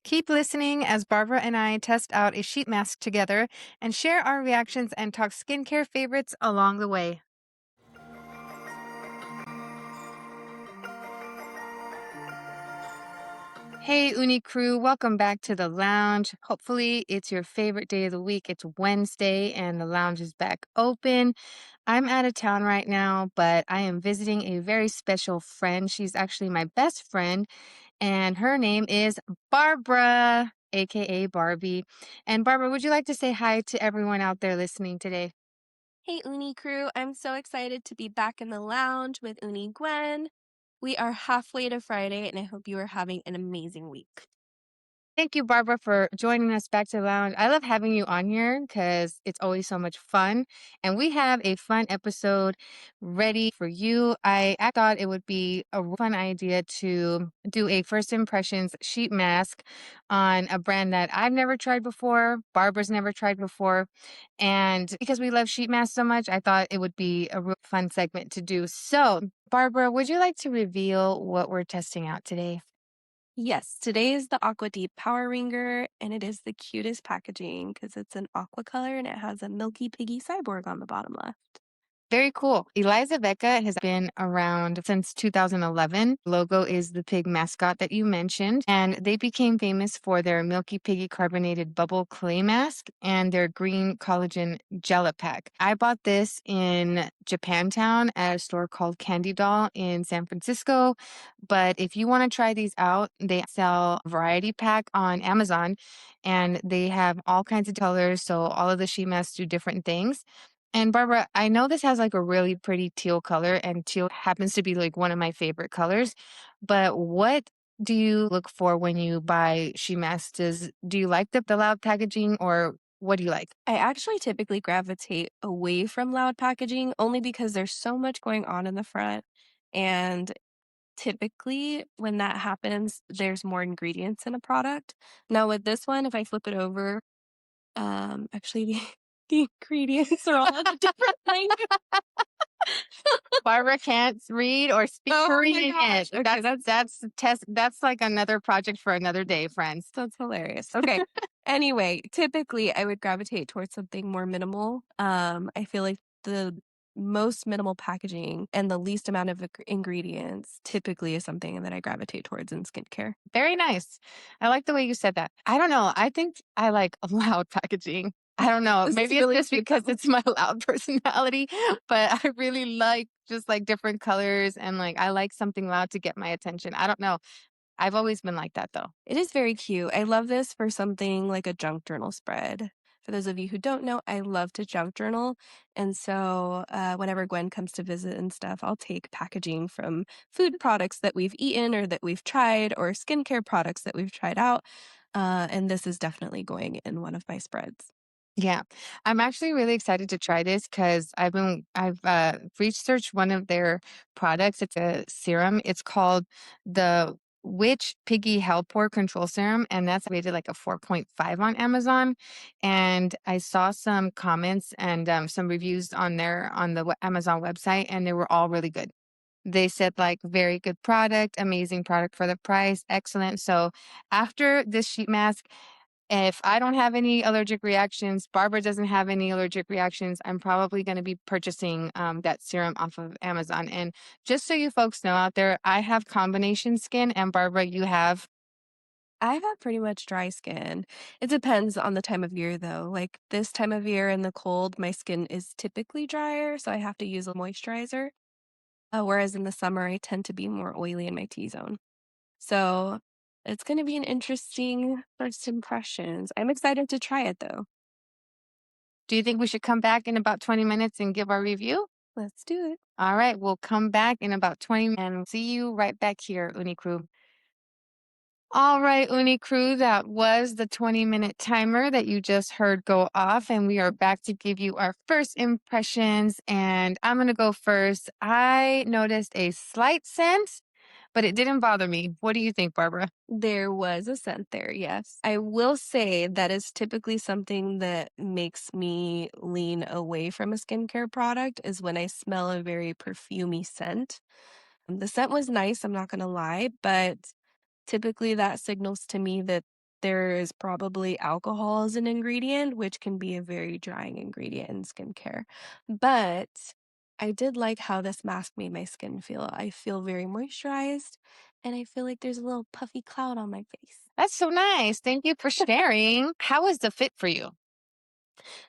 Keep listening as Barbara and I test out a sheet mask together and share our reactions and talk skincare favorites along the way. Hey, Uni crew, welcome back to the lounge. Hopefully, it's your favorite day of the week. It's Wednesday and the lounge is back open. I'm out of town right now, but I am visiting a very special friend. She's actually my best friend, and her name is Barbara, aka Barbie. And Barbara, would you like to say hi to everyone out there listening today? Hey, Uni crew. I'm so excited to be back in the lounge with Uni Gwen. We are halfway to Friday, and I hope you are having an amazing week. Thank you, Barbara, for joining us back to the lounge. I love having you on here because it's always so much fun. And we have a fun episode ready for you. I thought it would be a fun idea to do a first impressions sheet mask on a brand that I've never tried before, Barbara's never tried before. And because we love sheet masks so much, I thought it would be a real fun segment to do. So, Barbara, would you like to reveal what we're testing out today? Yes, today is the Aqua Deep Power Ringer, and it is the cutest packaging because it's an aqua color and it has a Milky Piggy cyborg on the bottom left. Very cool. Eliza Becca has been around since 2011. Logo is the pig mascot that you mentioned, and they became famous for their Milky Piggy carbonated bubble clay mask and their green collagen Gelapack. I bought this in Japantown at a store called Candy Doll in San Francisco. But if you want to try these out, they sell a variety pack on Amazon and they have all kinds of colors. So all of the sheet masks do different things. And Barbara, I know this has like a really pretty teal color, and teal happens to be like one of my favorite colors. But what do you look for when you buy sheet masks? Do you like the loud packaging, or what do you like? I actually typically gravitate away from loud packaging only because there's so much going on in the front. And typically, when that happens, there's more ingredients in a product. Now, with this one, if I flip it over, actually, the the ingredients are all in a different language. Barbara can't read or speak Oh my Korean gosh. yet. Okay, That's a test. That's like another project for another day, friends. that's hilarious. Okay. Anyway, typically, I would gravitate towards something more minimal. I feel like the most minimal packaging and the least amount of ingredients typically is something that I gravitate towards in skincare. Very nice. I like the way you said that. I don't know. I think I like loud packaging. I don't know. This is Maybe it's really just cute, because though. it's my loud personality, but I really like just like different colors and like I like something loud to get my attention. I don't know. I've always been like that though. It is very cute. I love this for something like a junk journal spread. For those of you who don't know, I love to junk journal. And so whenever Gwen comes to visit and stuff, I'll take packaging from food products that we've eaten or that we've tried or skincare products that we've tried out. And this is definitely going in one of my spreads. Yeah. I'm actually really excited to try this because I've researched one of their products. It's a serum. It's called the Witch Piggy Hell Pore Control Serum, and that's rated like a 4.5 on Amazon. And I saw some comments and some reviews on the Amazon website, and they were all really good. They said like very good product, amazing product for the price, excellent. So after this sheet mask, if I don't have any allergic reactions, Barbara doesn't have any allergic reactions, I'm probably going to be purchasing that serum off of Amazon. And just so you folks know out there, I have combination skin, and Barbara, you have. I have pretty much dry skin. It depends on the time of year, though. Like this time of year in the cold, my skin is typically drier, so I have to use a moisturizer. Whereas in the summer, I tend to be more oily in my T zone. So it's going to be an interesting first impressions. I'm excited to try it though. Do you think we should come back in about 20 minutes and give our review? Let's do it. All right, we'll come back in about 20 and see you right back here, Uni Crew. All right, Uni Crew, that was the 20-minute timer that you just heard go off, and we are back to give you our first impressions. And I'm going to go first. I noticed a slight scent, but it didn't bother me. What do you think, Barbara? There was a scent there, yes. I will say that is typically something that makes me lean away from a skincare product is when I smell a very perfumey scent. The scent was nice, I'm not going to lie, but typically that signals to me that there is probably alcohol as an ingredient, which can be a very drying ingredient in skincare. But I did like how this mask made my skin feel. I feel very moisturized and I feel like there's a little puffy cloud on my face. That's so nice. Thank you for sharing. How was the fit for you?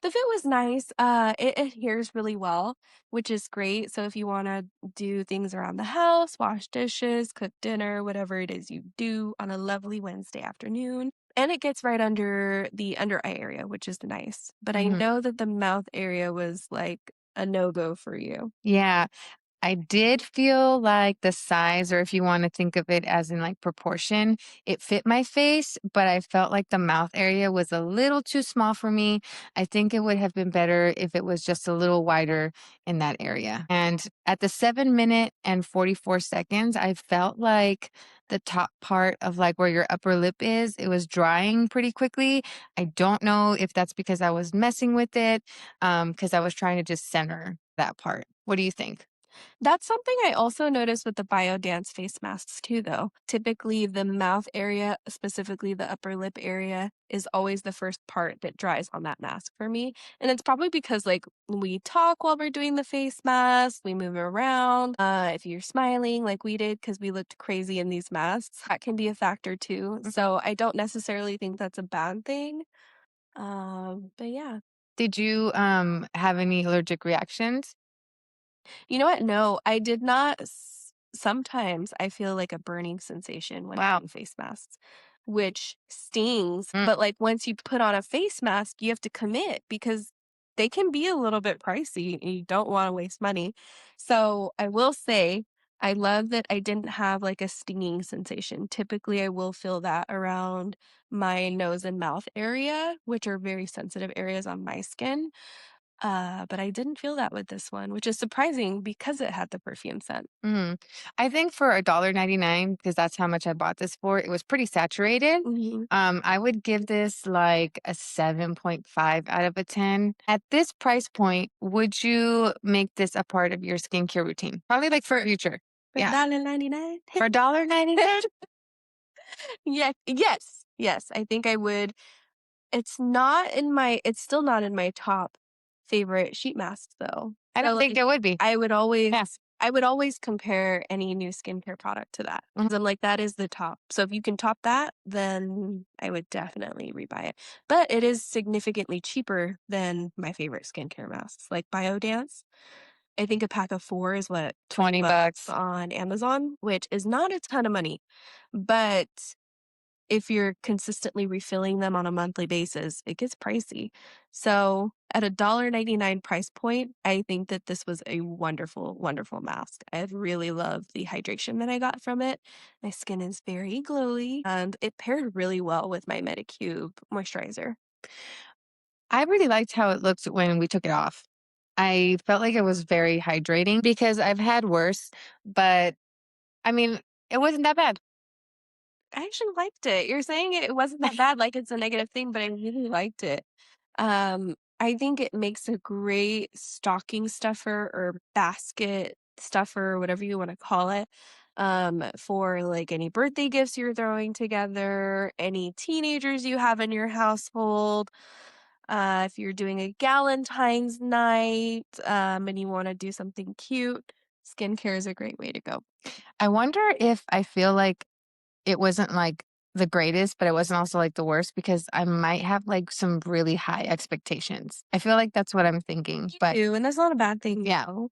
The fit was nice. It adheres really well, which is great. So if you want to do things around the house, wash dishes, cook dinner, whatever it is you do on a lovely Wednesday afternoon, and it gets right under the under eye area, which is nice. But I Mhm. know that the mouth area was like a no-go for you. Yeah. I did feel like the size, or if you want to think of it as in like proportion, it fit my face, but I felt like the mouth area was a little too small for me. I think it would have been better if it was just a little wider in that area. And at the 7 minute and 44 seconds, I felt like the top part of like where your upper lip is, it was drying pretty quickly. I don't know if that's because I was messing with it, because I was trying to just center that part. What do you think? That's something I also noticed with the Biodance face masks too, though. Typically, the mouth area, specifically the upper lip area, is always the first part that dries on that mask for me. And it's probably because, like, we talk while we're doing the face mask, we move around. If you're smiling like we did because we looked crazy in these masks, that can be a factor too. So I don't necessarily think that's a bad thing. But yeah. Did you, have any allergic reactions? You know what? No, I did not sometimes I feel like a burning sensation when Wow. wearing face masks, which stings, Mm, but, like, once you put on a face mask, you have to commit because they can be a little bit pricey and you don't wanna waste money. So, I will say, I love that I didn't have, like, a stinging sensation. Typically, I will feel that around my nose and mouth area, which are very sensitive areas on my skin. But I didn't feel that with this one, which is surprising because it had the perfume scent. mhm. I think for $1.99, because that's how much I bought this for, it was pretty saturated. Mhm. I would give this like a 7.5 out of a 10. At this price point, would you make this a part of your skincare routine? Probably like for future. For Yeah. $1.99? For $1.99? Yeah, yes, I think I would. It's still not in my top favorite sheet masks, though. I So, don't think like, it would be. I would always Yeah. I would always compare any new skincare product to that Mhm. 'cause I'm like, "That is the top." So if you can top that, then I would definitely rebuy it. But it is significantly cheaper than my favorite skincare masks, like Biodance. I think a pack of 4 is what, 20 20 bucks bucks. on Amazon, which is not a ton of money, but if you're consistently refilling them on a monthly basis, it gets pricey. So, at a $1.99 price point, I think that this was a wonderful, wonderful mask. I really love the hydration that I got from it. My skin is very glowy, and it paired really well with my Medicube moisturizer. I really liked how it looked when we took it off. I felt like it was very hydrating because I've had worse, but I mean, it wasn't that bad. I actually liked it. You're saying it wasn't that bad, like it's a negative thing, but I really liked it. I think it makes a great stocking stuffer or basket stuffer, whatever you want to call it, for like any birthday gifts you're throwing together, any teenagers you have in your household. If you're doing a Galentine's night, and you want to do something cute, skincare is a great way to go. I wonder if I feel like it wasn't like the greatest, but it wasn't also like the worst because I might have like some really high expectations. I feel like that's what I'm thinking. You But do, and that's not a bad thing yeah. though.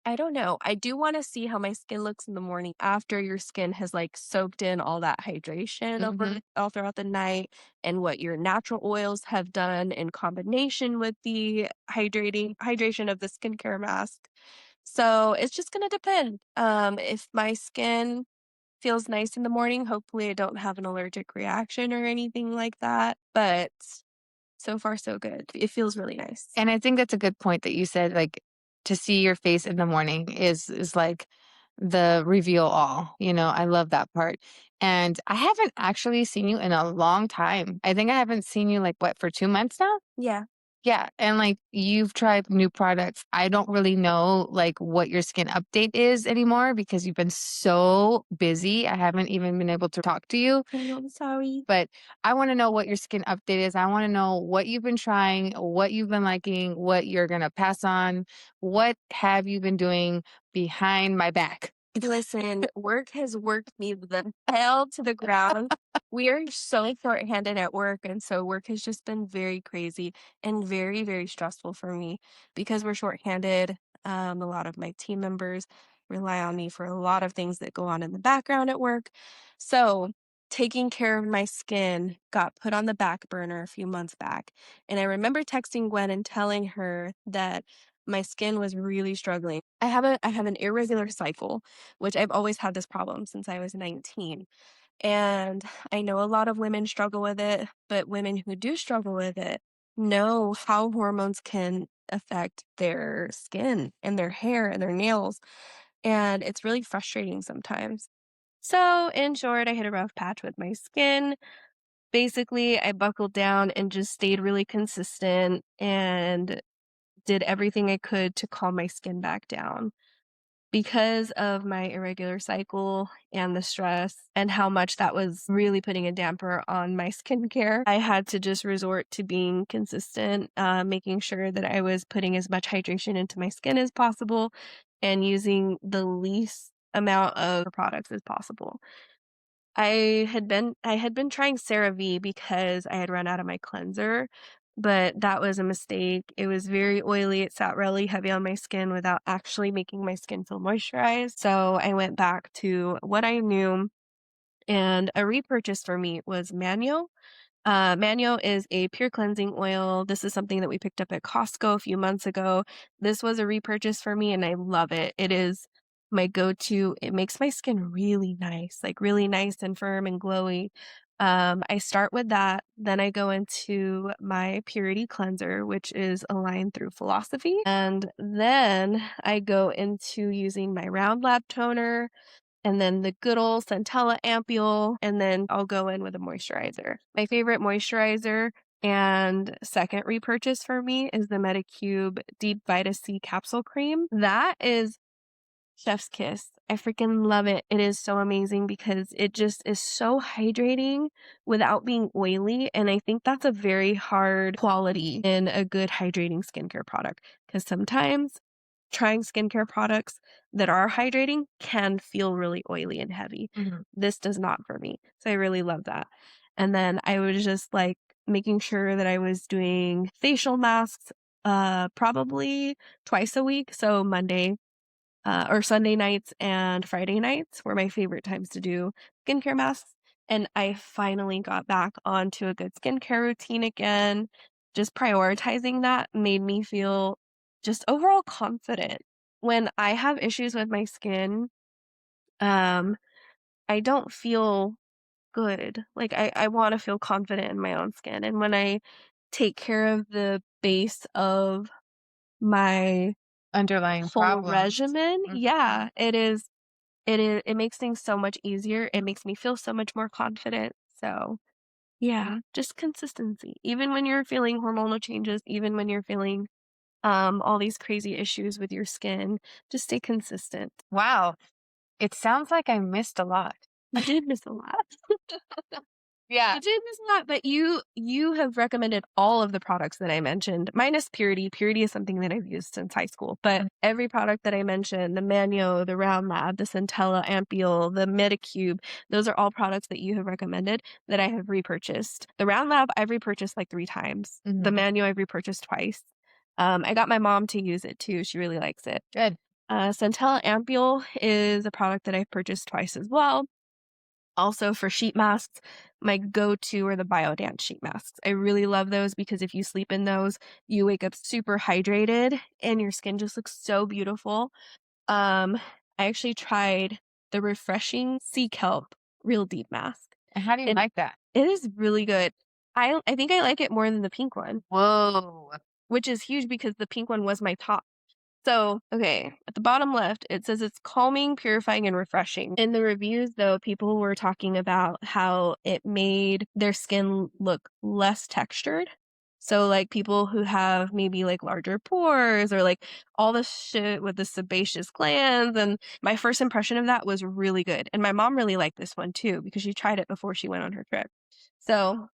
I don't know. I do wanna see how my skin looks in the morning after your skin has, like, soaked in all that hydration over Hmm. all throughout the night and what your natural oils have done in combination with the hydration of the skincare mask. So, it's just gonna depend. If my skin feels nice in the morning, hopefully I don't have an allergic reaction or anything like that, but so far so good. It feels really nice. And I think that's a good point that you said, like to see your face in the morning is like the reveal all. I love that part. And I haven't actually seen you in a long time. I think I haven't seen you like what, for 2 months now? Yeah. Yeah, and, like, you've tried new products. I don't really know, like, what your skin update is anymore because you've been so busy. I haven't even been able to talk to you, I know, I'm sorry. but I wanna know what your skin update is. I wanna know what you've been trying, what you've been liking, what you're gonna pass on. What have you been doing behind my back? Listen, work has worked me the hell to the ground. We are so short-handed at work, and so work has just been very crazy and very, very stressful for me because we're short-handed. A lot of my team members rely on me for a lot of things that go on in the background at work. So, taking care of my skin got put on the back burner a few months back. And I remember texting Gwen and telling her that my skin was really struggling. I have an irregular cycle, which I've always had this problem since I was 19. And I know a lot of women struggle with it, but women who do struggle with it know how hormones can affect their skin and their hair and their nails. And it's really frustrating sometimes. So, in short, I hit a rough patch with my skin. Basically, I buckled down and just stayed really consistent and did everything I could to calm my skin back down. Because of my irregular cycle and the stress and how much that was really putting a damper on my skincare, I had to just resort to being consistent, making sure that I was putting as much hydration into my skin as possible and using the least amount of products as possible. I had been trying CeraVe because I had run out of my cleanser, but that was a mistake. It was very oily, it sat really heavy on my skin without actually making my skin feel moisturized, so I went back to what I knew, and a repurchase for me was Manio. Manio is a pure cleansing oil. This is something that we picked up at Costco a few months ago. This was a repurchase for me and I love it. It is my go-to. It makes my skin really nice, like really nice and firm and glowy. I start with that. Then I go into my purity cleanser, which is aligned through philosophy. And then I go into using my Round Lab toner and then the good old Centella Ampule, and then I'll go in with a moisturizer. My favorite moisturizer and second repurchase for me is the Medicube Deep Vita C Capsule Cream. That is chef's kiss. I freaking love it. It is so amazing because it just is so hydrating without being oily, and I think that's a very hard quality in a good hydrating skincare product because sometimes trying skincare products that are hydrating can feel really oily and heavy. Mhm. This does not for me. So I really love that. And then I was just like making sure that I was doing facial masks probably twice a week. So Monday or Sunday nights and Friday nights were my favorite times to do skincare masks. And I finally got back onto a good skincare routine again. Just prioritizing that made me feel just overall confident. When I have issues with my skin, um, I don't feel good. Like I want to feel confident in my own skin. And when I take care of the base of my Underlying whole problems. regimen, Mhm. yeah, it makes things so much easier. It makes me feel so much more confident. So, yeah, Mhm. just consistency. Even when you're feeling hormonal changes, even when you're feeling all these crazy issues with your skin, just stay consistent. Wow, it sounds like I missed a lot. You did miss a lot. Yeah. You did miss a lot, but you have recommended all of the products that I mentioned, minus Purity. Purity is something that I've used since high school, but Mm. every product that I mentioned, the Manio, the Round Lab, the Centella Ampule, the Medicube, those are all products that you have recommended that I have repurchased. The Round Lab, I've repurchased like 3 times. The Mhm. Manio, I've repurchased twice. I got my mom to use it too. She really likes it. Good. Centella Ampule is a product that I've purchased twice as well. Also for sheet masks, my go-to are the Biodance sheet masks. I really love those because if you sleep in those, you wake up super hydrated and your skin just looks so beautiful. Um, I actually tried the refreshing sea kelp real deep mask. And how do you And like that? it is really good. I think I like it more than the pink one, Whoa. which is huge because the pink one was my top. So, okay, at the bottom left, it says it's calming, purifying, and refreshing. In the reviews, though, people were talking about how it made their skin look less textured. So, like, people who have maybe, like, larger pores or, like, all the shit with the sebaceous glands, and my first impression of that was really good, and my mom really liked this one too because she tried it before she went on her trip. So,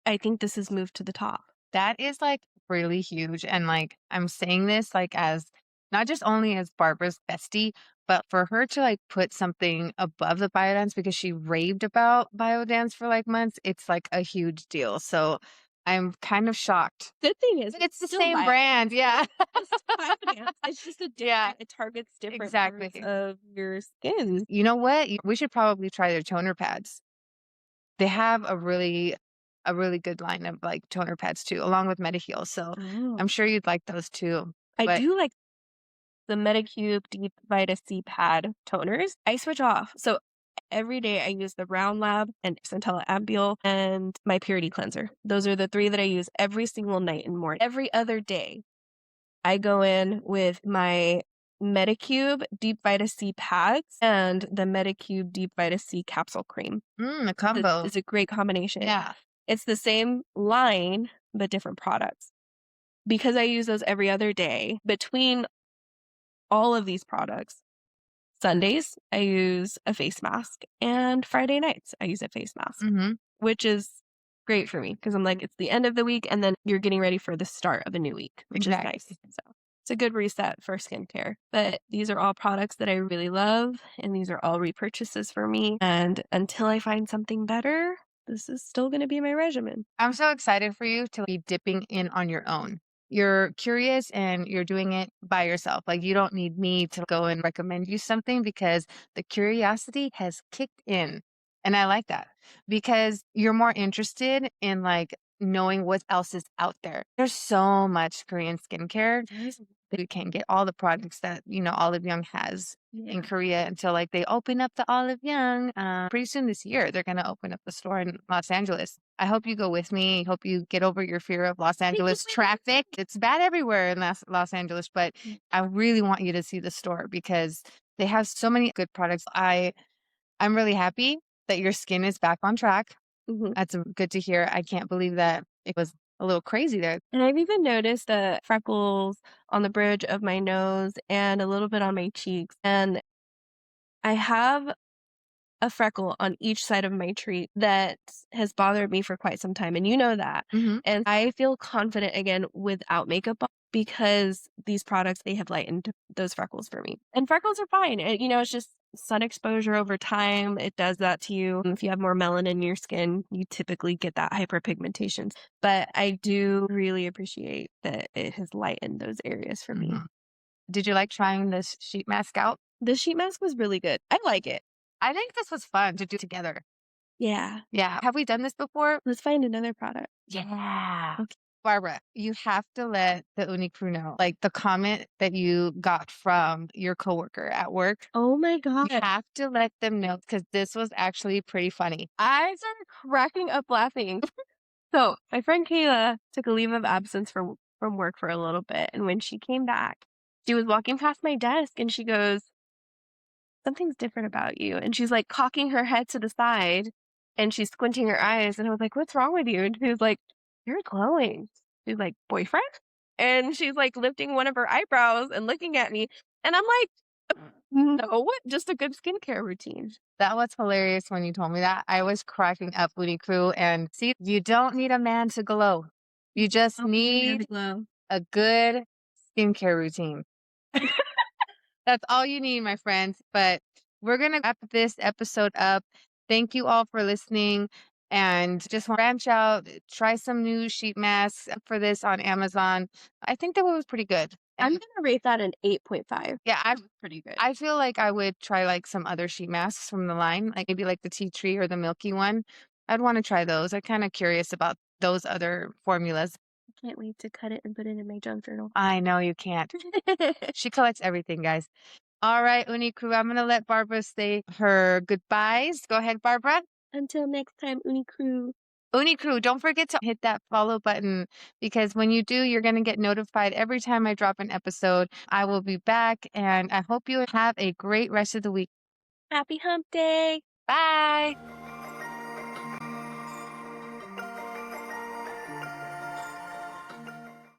I think this has moved to the top. That is, like, really huge, and, like, I'm saying this, like, as not just only as Barbara's bestie, but for her to, like, put something above the biodance because she raved about biodance for, like, months, it's, like, a huge deal, so I'm kind of shocked. Good thing is But it's it's the still same brand, yeah. it's still Vyvanse, it's just a Yeah, different it targets different parts exactly. of your skin. You know what? We should probably try their toner pads. They have a really good line of, like, toner pads too, along with Mediheal, so Oh. I'm sure you'd like those too. I But do like the Medicube Deep Vita C Pad toners. I switch off. So every day I use the Round Lab and Centella Ampoule and my Purity Cleanser. Those are the 3 that I use every single night and morning. Every other day, I go in with my Medicube Deep Vita C pads and the Medicube Deep Vita C capsule cream. a That combo. is a great combination. Yeah. It's the same line, but different products. Because I use those every other day, between all of these products, Sundays, I use a face mask, and Friday nights, I use a face mask, Mhm. which is great for me because I'm like, it's the end of the week, and then you're getting ready for the start of a new week, which is nice. Exactly. So it's a good reset for skincare. But these are all products that I really love, and these are all repurchases for me. And until I find something better, this is still going to be my regimen. I'm so excited for you to be dipping in on your own. You're curious and you're doing it by yourself. Like, you don't need me to go and recommend you something because the curiosity has kicked in. And I like that because you're more interested in, like, knowing what else is out there. There's so much Korean skincare that you can get all the products that, Olive Young has in Yeah. Korea until, like, they open up the Olive Young. Pretty soon this year, they're going to open up the store in Los Angeles. I hope you go with me. I hope you get over your fear of Los Angeles traffic. It's bad everywhere in Los Angeles, but I really want you to see the store because they have so many good products. I'm really happy that your skin is back on track. Mhm. That's good to hear. I can't believe that it was a little crazy there. And I've even noticed the freckles on the bridge of my nose and a little bit on my cheeks. And I have a freckle on each side of my tree that has bothered me for quite some time, and you know that. Mhm. And I feel confident again without makeup on because these products, they have lightened those freckles for me. And freckles are fine. It's just sun exposure over time. It does that to you. If you have more melanin in your skin, you typically get that hyperpigmentation. But I do really appreciate that it has lightened those areas for me. Mhm. Did you like trying this sheet mask out? The sheet mask was really good. I like it. I think this was fun to do together. Yeah. Yeah. Have we done this before? Let's find another product. Yeah. Okay. Barbara, you have to let the Uni crew know, like, the comment that you got from your coworker at work. Oh my You god. have to let them know because this was actually pretty funny. I started cracking up laughing. So, my friend Kayla took a leave of absence from work for a little bit, and when she came back, she was walking past my desk and she goes, "Something's different about you." And she's like cocking her head to the side and she's squinting her eyes, and I was like, "What's wrong with you?" And she was like, "You're glowing." She's like, "Boyfriend?" And she's like lifting one of her eyebrows and looking at me, and I'm like, "No, just a good skincare routine." That was hilarious when you told me that. I was cracking up, Uni crew. And see, you don't need a man to glow. You just need Glow. a good skincare routine. That's all you need, my friends. But we're going to wrap this episode up. Thank you all for listening. And just branch out, try some new sheet masks for this on Amazon. I think that one was pretty good. I'm And gonna rate that an 8.5. yeah, Pretty good. I feel like I would try like some other sheet masks from the line, like maybe like the tea tree or the milky one. I'd want to try those. I'm kind of curious about those other formulas. Can't wait to cut it and put it in my junk journal. I know you can't. She collects everything, guys. All right, Uni crew, I'm going to let Barbara say her goodbyes. Go ahead, Barbara. Until next time, Uni Crew. Uni crew, don't forget to hit that follow button because when you do, you're going to get notified every time I drop an episode. I will be back and I hope you have a great rest of the week. Happy hump day. Bye.